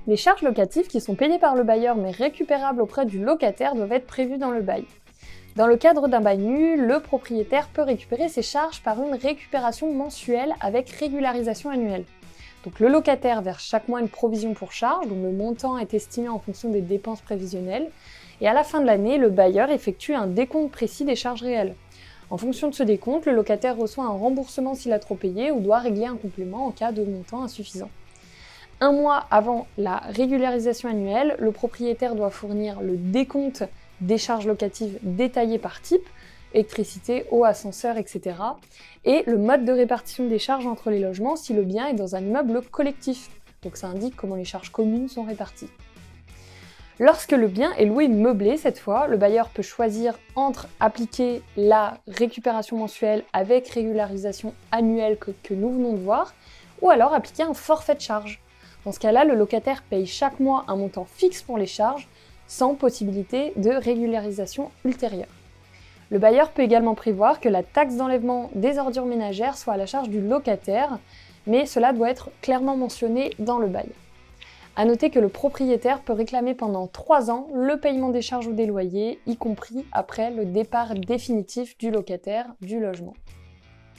Les charges locatives qui sont payées par le bailleur mais récupérables auprès du locataire doivent être prévues dans le bail. Dans le cadre d'un bail nul, le propriétaire peut récupérer ses charges par une récupération mensuelle avec régularisation annuelle. Donc le locataire verse chaque mois une provision pour charges, dont le montant est estimé en fonction des dépenses prévisionnelles, et à la fin de l'année, le bailleur effectue un décompte précis des charges réelles. En fonction de ce décompte, le locataire reçoit un remboursement s'il a trop payé ou doit régler un complément en cas de montant insuffisant. Un mois avant la régularisation annuelle, le propriétaire doit fournir le décompte des charges locatives détaillées par type, électricité, eau, ascenseur, etc. et le mode de répartition des charges entre les logements si le bien est dans un immeuble collectif. Donc ça indique comment les charges communes sont réparties. Lorsque le bien est loué meublé, cette fois, le bailleur peut choisir entre appliquer la récupération mensuelle avec régularisation annuelle que nous venons de voir, ou alors appliquer un forfait de charges. Dans ce cas-là, le locataire paye chaque mois un montant fixe pour les charges, sans possibilité de régularisation ultérieure. Le bailleur peut également prévoir que la taxe d'enlèvement des ordures ménagères soit à la charge du locataire, mais cela doit être clairement mentionné dans le bail. A noter que le propriétaire peut réclamer pendant 3 ans le paiement des charges ou des loyers, y compris après le départ définitif du locataire du logement.